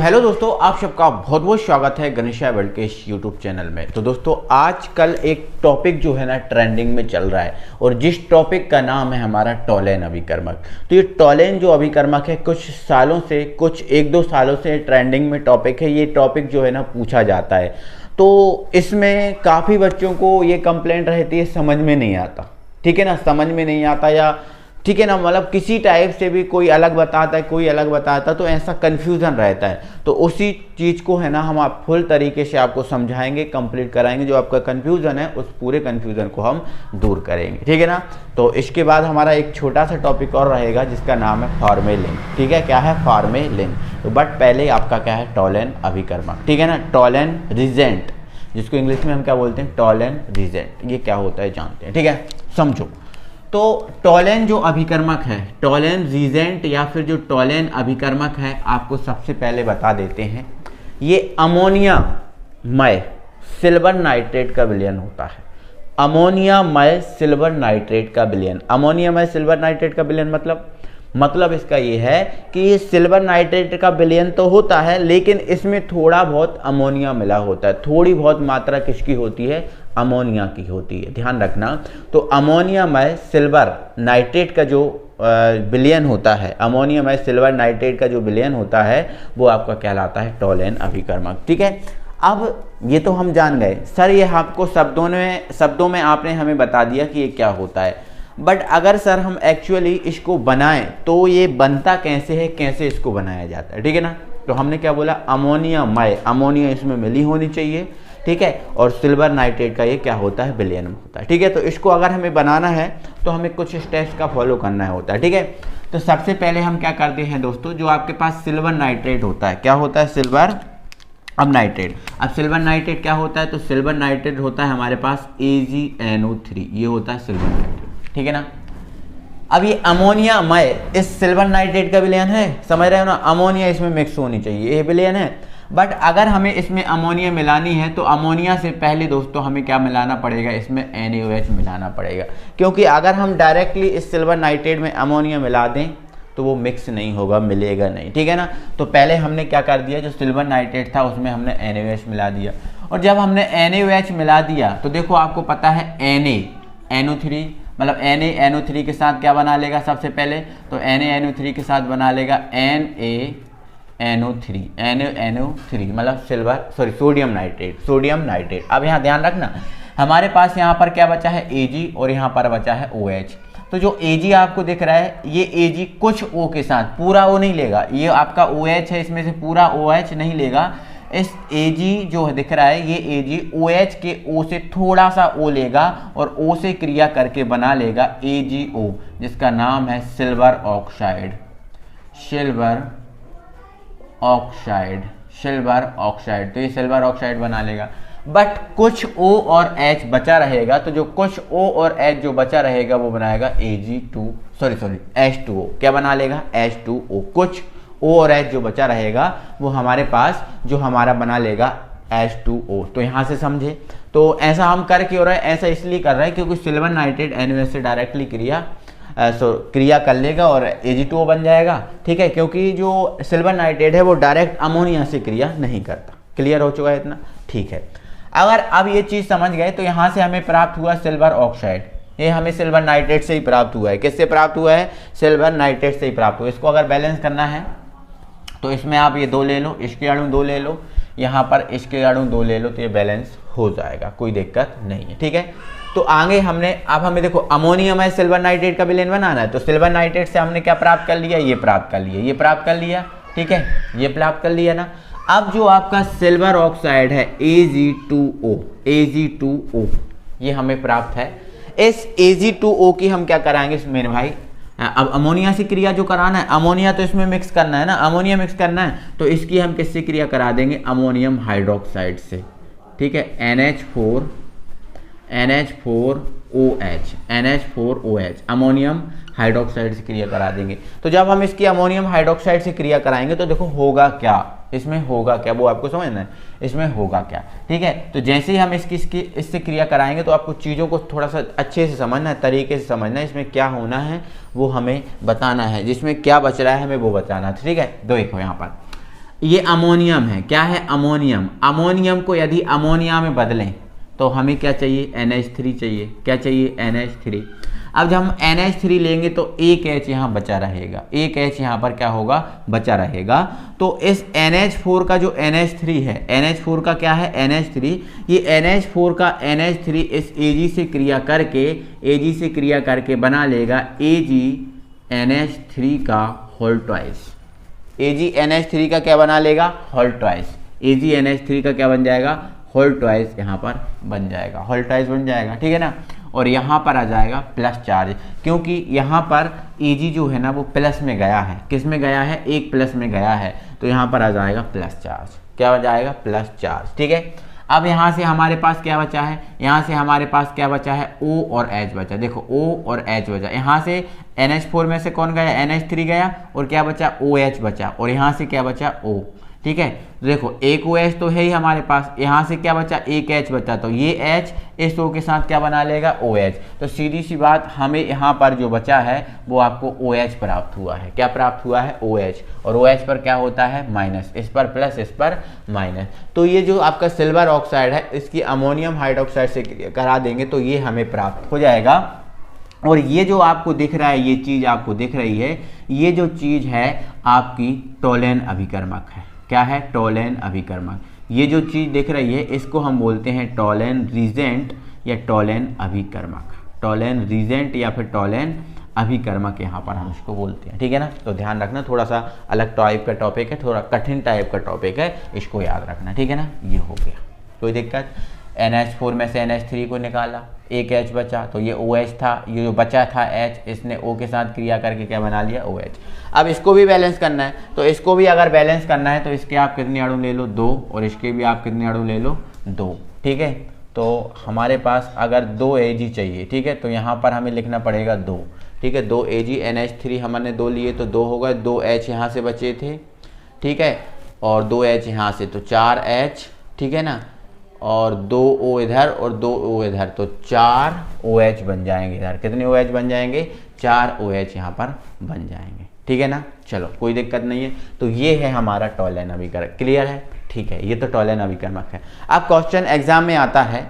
Hello दोस्तों, आप सबका बहुत बहुत स्वागत है गणेशा वर्ल्ड के इस यूट्यूब चैनल में। तो दोस्तों आजकल एक टॉपिक जो है ना ट्रेंडिंग में चल रहा है और जिस टॉपिक का नाम है हमारा टॉलेन अभिकर्मक। तो ये टॉलेन जो अभिकर्मक है कुछ सालों से, कुछ एक दो सालों से ट्रेंडिंग में टॉपिक है। ये टॉपिक जो है ना पूछा जाता है, तो इसमें काफ़ी बच्चों को ये कंप्लेंट रहती है, समझ में नहीं आता। ठीक है ना, समझ में नहीं आता या ठीक है ना, मतलब किसी टाइप से भी कोई अलग बताता है, कोई अलग बताता है, तो ऐसा कन्फ्यूज़न रहता है। तो उसी चीज़ को है ना हम आप फुल तरीके से आपको समझाएंगे, कंप्लीट कराएंगे। जो आपका कन्फ्यूज़न है उस पूरे कन्फ्यूज़न को हम दूर करेंगे। ठीक है ना। तो इसके बाद हमारा एक छोटा सा टॉपिक और रहेगा जिसका नाम है फॉर्मेलिन। ठीक है, क्या है फॉर्मेलिन। तो बट पहले आपका क्या है टॉलेन अभिकर्मक। ठीक है ना, टॉलेन रिजेंट, जिसको इंग्लिश में हम क्या बोलते हैं टॉलेन रिजेंट। ये क्या होता है जानते हैं। ठीक है, समझो। तो टॉलेन जो अभिकर्मक है, टॉलेन रीजेंट या फिर जो टॉलेन अभिकर्मक है, आपको सबसे पहले बता देते हैं ये अमोनियामय सिल्वर नाइट्रेट का विलयन होता है। अमोनियामय सिल्वर नाइट्रेट का विलयन। अमोनियामय सिल्वर नाइट्रेट का विलयन मतलब इसका ये है कि ये सिल्वर नाइट्रेट का विलयन तो होता है, लेकिन इसमें थोड़ा बहुत अमोनिया मिला होता है। थोड़ी बहुत मात्रा किसकी होती है? अमोनिया की होती है, ध्यान रखना। तो अमोनियामय सिल्वर नाइट्रेट का जो विलयन होता है, अमोनियामय सिल्वर नाइट्रेट का जो विलयन होता है वो आपका कहलाता है टॉलेन अभिकर्मक। ठीक है, अब ये तो हम जान गए सर, ये आपको शब्दों में आपने हमें बता दिया कि ये क्या होता है। बट अगर सर हम एक्चुअली इसको बनाएं तो ये बनता कैसे है, कैसे इसको बनाया जाता है। ठीक है ना, तो हमने क्या बोला अमोनियामय, अमोनिया इसमें मिली होनी चाहिए। ठीक है, और सिल्वर नाइट्रेट का ये क्या होता है विलयन होता है। ठीक है, तो इसको अगर हमें बनाना है तो हमें कुछ स्टेप्स का फॉलो करना होता है। ठीक है, तो सबसे पहले हम क्या करते हैं दोस्तों, जो आपके पास सिल्वर नाइट्रेट होता है, क्या होता है सिल्वर अब नाइट्रेट। अब सिल्वर नाइट्रेट क्या होता है, तो सिल्वर नाइट्रेट होता है हमारे पास AgNO3, ये होता है सिल्वर नाइट्रेट। ठीक है ना। अब ये अमोनियामय इस सिल्वर नाइट्रेट का विलयन है, समझ रहे हो ना, अमोनिया इसमें मिक्स होनी चाहिए, ये विलयन है। बट अगर हमें इसमें अमोनिया मिलानी है तो अमोनिया से पहले दोस्तों हमें क्या मिलाना पड़ेगा, इसमें NaOH मिलाना पड़ेगा। क्योंकि अगर हम डायरेक्टली इस सिल्वर नाइट्रेट में अमोनिया मिला दें तो वो मिक्स नहीं होगा, मिलेगा नहीं। ठीक है ना, तो पहले हमने क्या कर दिया, जो सिल्वर नाइट्रेट था उसमें हमने NaOH मिला दिया। और जब हमने NaOH मिला दिया तो देखो आपको पता है NaNO3 मतलब NaNO3 के साथ क्या बना लेगा सबसे पहले, तो NaNO3 के साथ बना लेगा NaNO3 मतलब सोडियम नाइट्रेट। अब यहाँ ध्यान रखना, हमारे पास यहाँ पर क्या बचा है Ag और यहाँ पर बचा है OH। तो जो Ag आपको दिख रहा है ये Ag कुछ O के साथ, पूरा O नहीं लेगा, ये आपका OH है, इसमें से पूरा OH नहीं लेगा। इस Ag जो दिख रहा है ये Ag OH के O से थोड़ा सा O लेगा और O से क्रिया करके बना लेगा AgO, जिसका नाम है सिल्वर ऑक्साइड। तो ये सिल्वर ऑक्साइड बना लेगा। बट कुछ O और H बचा रहेगा, तो जो कुछ O और H जो बचा रहेगा वो बनाएगा H2O। क्या बना लेगा? H2O। कुछ O और H जो बचा रहेगा वो हमारे पास जो हमारा बना लेगा H2O। तो यहाँ से समझे, तो ऐसा हम कर क्यों रहे हैं, ऐसा इसलिए कर रहे हैं क्योंकि सिल्वर नाइट्रेट NaOH से डायरेक्टली क्रिया कर लेगा और Ag2O बन जाएगा। ठीक है, क्योंकि जो सिल्वर नाइट्रेट है वो डायरेक्ट अमोनिया से क्रिया नहीं करता। क्लियर हो चुका है इतना? ठीक है, अगर अब ये चीज़ समझ गए तो यहाँ से हमें प्राप्त हुआ सिल्वर ऑक्साइड। ये हमें सिल्वर नाइट्रेट से ही प्राप्त हुआ है। किससे प्राप्त हुआ है? सिल्वर नाइट्रेट से ही प्राप्त हुआ है। इसको अगर बैलेंस करना है तो इसमें आप ये 2 ले लो, इसके अणु 2 ले लो, यहाँ पर इसके अणु 2 ले लो, तो ये बैलेंस हो जाएगा, कोई दिक्कत नहीं है। ठीक है, तो आगे अब हमें देखो अमोनियमय सिल्वर नाइट्रेट का विलयन बनाना है। तो सिल्वर नाइट्रेट से हमने क्या प्राप्त कर लिया, ये प्राप्त कर लिया, ये प्राप्त कर लिया। ठीक है, ये प्राप्त कर लिया ना। अब जो आपका सिल्वर ऑक्साइड है Ag2O ये हमें प्राप्त है। इस Ag2O की हम क्या कराएंगे मेरे भाई, अब अमोनिया से क्रिया जो कराना है, अमोनिया तो इसमें मिक्स करना है ना, अमोनिया मिक्स करना है, तो इसकी हम किससे क्रिया करा देंगे, अमोनियम हाइड्रोक्साइड से। ठीक है, NH4OH अमोनियम हाइड्रोक्साइड से क्रिया करा देंगे। तो जब हम इसकी अमोनियम हाइड्रोक्साइड से क्रिया कराएंगे तो देखो होगा क्या, इसमें होगा क्या वो आपको समझना है, इसमें होगा क्या। ठीक है, तो जैसे ही हम इससे क्रिया कराएंगे तो आपको चीज़ों को थोड़ा सा अच्छे से समझना है, तरीके से समझना है, इसमें क्या होना है वो हमें बताना है, जिसमें क्या बच रहा है हमें वो बताना है। ठीक है, देखो यहाँ पर ये अमोनियम है, क्या है, अमोनियम। अमोनियम को यदि अमोनिया में बदलें तो हमें क्या चाहिए, NH3 चाहिए। क्या चाहिए, NH3। अब जब हम NH3 लेंगे तो एक H यहाँ बचा रहेगा, एक H यहाँ पर क्या होगा, बचा रहेगा। तो इस NH4 का जो NH3 है, NH4 का क्या है, NH3, ये NH4 का NH3 इस Ag से क्रिया करके बना लेगा AgNH3 का होल ट्वाइस। AgNH3 का क्या बना लेगा, होल ट्वाइस। AgNH3 का क्या बन जाएगा, होल ट्वाइस यहाँ पर बन जाएगा, होल ट्वाइस बन जाएगा, ठीक है ना। और यहाँ पर आ जाएगा प्लस चार्ज, क्योंकि यहाँ पर Ag जो है ना वो प्लस में गया है, किस में गया है, एक प्लस में गया है, तो यहाँ पर आ जाएगा प्लस चार्ज। क्या हो जाएगा, प्लस चार्ज, ठीक है। अब यहाँ से हमारे पास क्या बचा है, यहाँ से हमारे पास क्या बचा है, O और H बचा। देखो O और H बचा, यहाँ से NH4 में से कौन गया, NH3 गया, और क्या बचा, OH बचा, और यहाँ से क्या बचा, O, ठीक है। तो देखो एक OH तो है ही हमारे पास, यहाँ से क्या बचा, एक H बचा, तो ये H इस O के साथ क्या बना लेगा, OH। तो सीधी सी बात, हमें यहाँ पर जो बचा है वो आपको OH प्राप्त हुआ है। क्या प्राप्त हुआ है, OH। और OH पर क्या होता है, माइनस, इस पर प्लस, इस पर माइनस। तो ये जो आपका सिल्वर ऑक्साइड है, इसकी अमोनियम हाइड्रोक्साइड से करा देंगे तो ये हमें प्राप्त हो जाएगा। और ये जो आपको दिख रहा है, ये चीज़ आपको दिख रही है, ये जो चीज़ है आपकी टोलेन अभिकर्मक है। क्या है, टोलेन अभिकर्मक। ये जो चीज़ दिख रही है इसको हम बोलते हैं टोलेन रीजेंट या टोलेन अभिकर्मक। टोलेन रीजेंट या फिर टोलेन अभिकर्मक यहाँ पर हम इसको बोलते हैं, ठीक है ना। तो ध्यान रखना, थोड़ा सा अलग टाइप का टॉपिक है, थोड़ा कठिन टाइप का टॉपिक है, इसको याद रखना, ठीक है ना। ये हो गया, कोई दिक्कत। NH4 में से NH3 को निकाला, एक H बचा, तो ये OH था, ये जो बचा था H, इसने O के साथ क्रिया करके क्या बना लिया, OH। अब इसको भी बैलेंस करना है, तो इसको भी अगर बैलेंस करना है तो इसके आप कितने अणु ले लो, 2, और इसके भी आप कितने अणु ले लो, 2, ठीक है। तो हमारे पास अगर 2 Ag चाहिए, ठीक है, तो यहाँ पर हमें लिखना पड़ेगा 2, ठीक है। 2 Ag, NH3 हमने 2 लिए तो 2 होगा, 2 H यहाँ से बचे थे, ठीक है, और 2 H यहाँ से, तो 4 H, ठीक है ना, और 2 O इधर और 2 O इधर, तो 4 OH बन जाएंगे इधर। कितने OH बन जाएंगे, 4 OH यहाँ पर बन जाएंगे, ठीक है ना। चलो कोई दिक्कत नहीं है। तो ये है हमारा टोलेन अभिकर्मक, क्लियर है, ठीक है। ये तो टोलेन अभिकर्मक है। अब क्वेश्चन एग्जाम में आता है,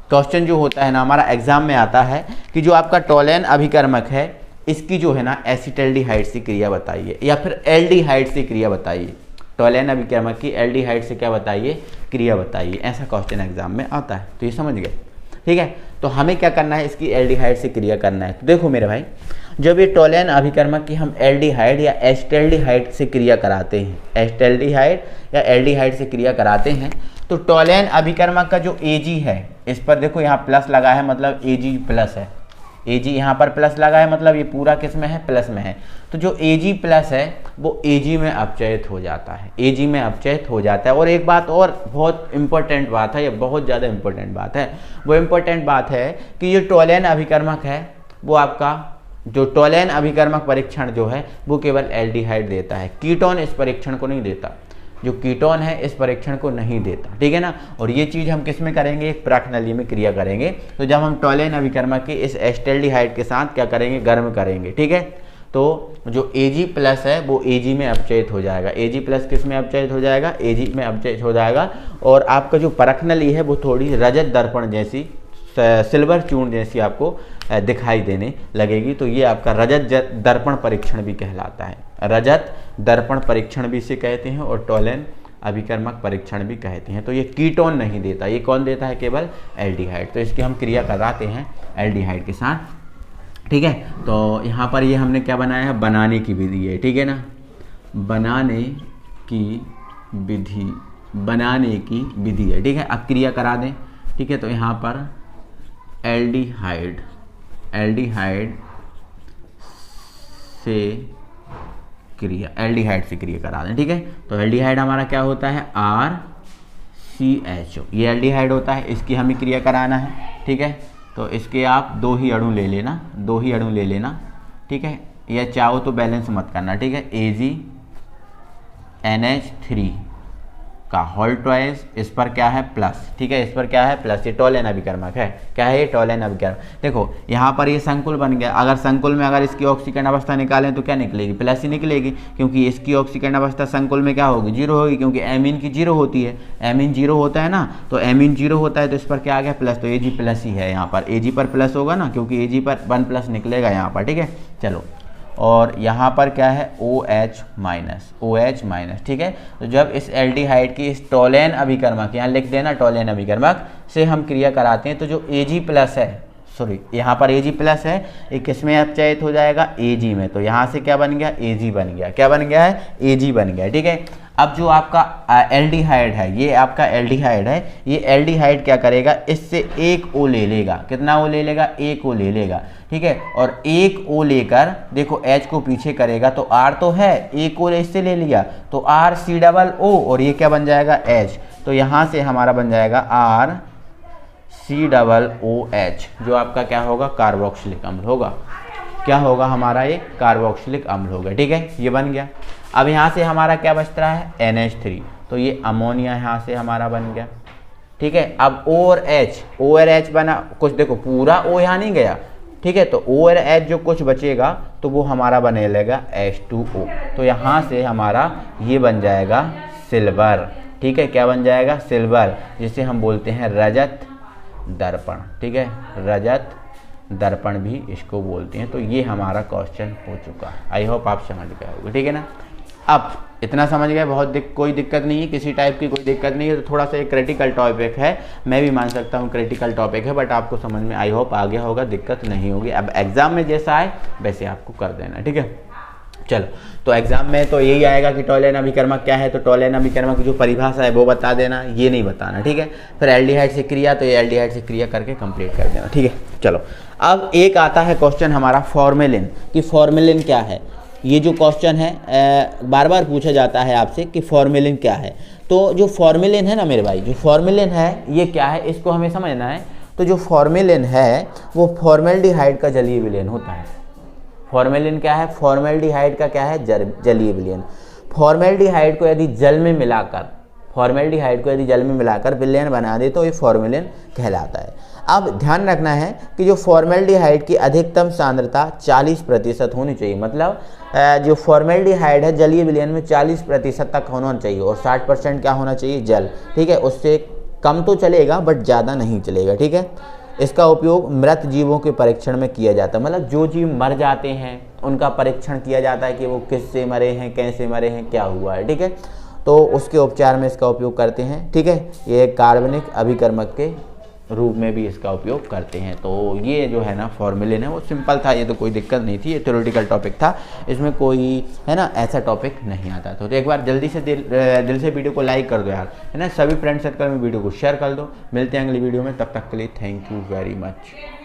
क्वेश्चन जो होता है ना हमारा एग्जाम में आता है कि जो आपका टोलेन अभिकर्मक है इसकी जो है ना एसिटल्डिहाइड से क्रिया बताइए या फिर एल्डिहाइड से क्रिया बताइए। टोलेन अभिकर्मक की एल्डिहाइड से क्या बताइए, क्रिया बताइए। ऐसा क्वेश्चन एग्जाम में आता है, तो ये समझ गए, ठीक है। तो हमें क्या करना है, इसकी एल्डिहाइड से क्रिया करना है। तो देखो मेरे भाई, जब ये टोलेन अभिकर्मक की हम एल्डिहाइड या एस्टल्डिहाइड से क्रिया कराते हैं, एस्टल्डिहाइड या एल्डिहाइड से क्रिया कराते हैं, तो टोलेन अभिकर्मक का जो Ag है, इस पर देखो यहाँ प्लस लगा है, मतलब Ag प्लस है। Ag यहाँ पर प्लस लगा है, मतलब ये पूरा किस में है, प्लस में है। तो जो Ag प्लस है वो Ag में अपचयित हो जाता है, Ag में अपचयित हो जाता है। और एक बात और बहुत इंपॉर्टेंट बात है, ये बहुत ज़्यादा इंपॉर्टेंट बात है, वो इंपॉर्टेंट बात है कि ये टोलेन अभिकर्मक है वो आपका जो टोलेन अभिकर्मक परीक्षण जो है वो केवल एल्डिहाइड देता है, कीटोन इस परीक्षण को नहीं देता। जो कीटोन है इस परीक्षण को नहीं देता, ठीक है ना। और ये चीज़ हम किस में करेंगे, एक प्राकनली में क्रिया करेंगे। तो जब हम टोलेन अभिकर्मक की इस एस्टल्डिहाइड के साथ क्या करेंगे, गर्म करेंगे, ठीक है। तो जो Ag प्लस है वो Ag में अपचयित हो जाएगा। Ag प्लस किस में अपचयित हो जाएगा, Ag में अपचयित हो जाएगा। और आपका जो परखनली है वो थोड़ी रजत दर्पण जैसी, सिल्वर चूर्ण जैसी आपको दिखाई देने लगेगी। तो ये आपका रजत दर्पण परीक्षण भी कहलाता है, रजत दर्पण परीक्षण भी इसे कहते हैं और टोलेन अभिकर्मक परीक्षण भी कहते हैं। तो ये कीटोन नहीं देता, ये कौन देता है, केवल एल्डिहाइड। तो इसकी हम क्रिया कराते हैं एल्डिहाइड के साथ, ठीक है। तो यहाँ पर ये हमने क्या बनाया है, बनाने की विधि है, ठीक है ना, बनाने की विधि, बनाने की विधि है, ठीक है। अब क्रिया करा दें, ठीक है। तो यहाँ पर एल्डिहाइड, एल्डिहाइड से क्रिया, एल्डिहाइड से क्रिया करा दें, ठीक है। तो एल्डिहाइड हमारा क्या होता है, RCHO, ये एल्डिहाइड होता है, इसकी हमें क्रिया कराना है, ठीक है। तो इसके आप 2 ही अणु ले लेना, 2 ही अणु ले लेना, ठीक है। या चाहो तो बैलेंस मत करना, ठीक है। AgNH3 का होल ट्वाइस, इस पर क्या है प्लस, ठीक है, इस पर क्या है प्लस, ये टोलेन अभिकर्मक है, क्या है ये टोलेन अभिकर्मक। देखो यहाँ पर ये संकुल बन गया, अगर संकुल में अगर इसकी ऑक्सीकरण अवस्था निकालें तो क्या निकलेगी, प्लस ही निकलेगी, क्योंकि इसकी ऑक्सीकरण अवस्था संकुल में क्या होगी, जीरो होगी, क्योंकि एमीन की जीरो होती है, एमीन जीरो होता है ना, तो एमीन जीरो होता है तो इस पर क्या आ गया प्लस, तो एजी प्लस ही है यहाँ पर, एजी पर प्लस होगा ना, क्योंकि एजी पर 1 प्लस निकलेगा यहाँ पर, ठीक है। चलो और यहाँ पर क्या है OH माइनस, ठीक है। तो जब इस एल्डिहाइड की इस टोलेन अभिकर्मक, यहाँ लिख देना टोलेन अभिकर्मक से हम क्रिया कराते हैं, तो जो Ag प्लस है, सॉरी यहाँ पर Ag प्लस है, ये किस में अपचयित हो जाएगा, Ag में, तो यहाँ से क्या बन गया Ag बन गया, क्या बन गया है Ag बन गया, ठीक है। अब जो आपका एल्डिहाइड है, ये आपका एल्डिहाइड है, ये एल्डिहाइड क्या करेगा, इससे एक O ले लेगा, कितना O ले लेगा, एक O ले लेगा, ठीक है। और एक O लेकर देखो H को पीछे करेगा तो R तो है, एक O इससे ले लिया तो RCOO, और ये क्या बन जाएगा H, तो यहाँ से हमारा बन जाएगा RCOOH, जो आपका क्या होगा कार्बोक्सिलिक अम्ल होगा, क्या होगा हमारा ये कार्बोक्सिलिक अम्ल होगा, ठीक है, ये बन गया। अब यहाँ से हमारा क्या बच रहा है NH3, तो ये अमोनिया यहाँ से हमारा बन गया, ठीक है। अब O और H बना, कुछ देखो पूरा O यहाँ नहीं गया, ठीक है, तो O और H जो कुछ बचेगा तो वो हमारा बने लेगा H2O, तो यहाँ से हमारा ये बन जाएगा सिल्वर, ठीक है, क्या बन जाएगा सिल्वर, जिसे हम बोलते हैं रजत दर्पण, ठीक है, रजत दर्पण भी इसको बोलते हैं। तो ये हमारा क्वेश्चन हो चुका, आई होप आप समझ गए होंगे, ठीक है ना। अब इतना समझ गए, बहुत कोई दिक्कत नहीं है, किसी टाइप की कोई दिक्कत नहीं है। तो थोड़ा सा एक क्रिटिकल टॉपिक है, मैं भी मान सकता हूँ क्रिटिकल टॉपिक है, बट आपको समझ में आई होप आ गया होगा, दिक्कत नहीं होगी। अब एग्जाम में जैसा आए वैसे आपको कर देना, ठीक है। चलो तो एग्जाम में तो यही आएगा कि टोलेन अभिकर्मक क्या है, तो टोलेन अभिकर्मक की जो परिभाषा है वो बता देना, ये नहीं बताना, ठीक है। फिर एल्डिहाइड से क्रिया, तो ये एल्डिहाइड से क्रिया करके कंप्लीट कर देना, ठीक है। चलो अब एक आता है क्वेश्चन हमारा फॉर्मेलिन, कि फॉर्मेलिन क्या है। ये जो क्वेश्चन है बार बार पूछा जाता है आपसे कि फॉर्मेलिन क्या है। तो जो फॉर्मेलिन है ना मेरे भाई, जो फॉर्मेलिन है ये क्या है, इसको हमें समझना है। तो जो फॉर्मेलिन है वो फॉर्मेल्डिहाइड का जलीय विलयन होता है। फॉर्मेलिन क्या है, फॉर्मेल्डिहाइड का क्या है जलीय विलयन। फॉर्मेल्डिहाइड को यदि जल में मिलाकर, फॉर्मेल्डिहाइड को यदि जल में मिलाकर विलयन बना दे तो ये फॉर्मेलिन कहलाता है। अब ध्यान रखना है कि जो फॉर्मेल्डिहाइड की अधिकतम सांद्रता 40% होनी चाहिए, मतलब जो फॉर्मेल्डिहाइड है जलीय विलयन में 40% तक होना चाहिए, और 60% क्या होना चाहिए जल, ठीक है। उससे कम तो चलेगा बट ज़्यादा नहीं चलेगा, ठीक है। इसका उपयोग मृत जीवों के परीक्षण में किया जाता है, मतलब जो जीव मर जाते हैं उनका परीक्षण किया जाता है कि वो किससे मरे हैं, कैसे मरे हैं, क्या हुआ है, ठीक है। तो उसके उपचार में इसका उपयोग करते हैं, ठीक है। ये कार्बनिक अभिकर्मक के रूप में भी इसका उपयोग करते हैं। तो ये जो है ना फॉर्मेलिन है वो सिंपल था, ये तो कोई दिक्कत नहीं थी, ये थ्योरेटिकल टॉपिक था, इसमें कोई है ना ऐसा टॉपिक नहीं आता। तो एक बार जल्दी से दिल से वीडियो को लाइक कर दो यार, है ना, सभी फ्रेंड सर्कल में वीडियो को शेयर कर दो। मिलते हैं अगली वीडियो में, तब तक के लिए थैंक यू वेरी मच।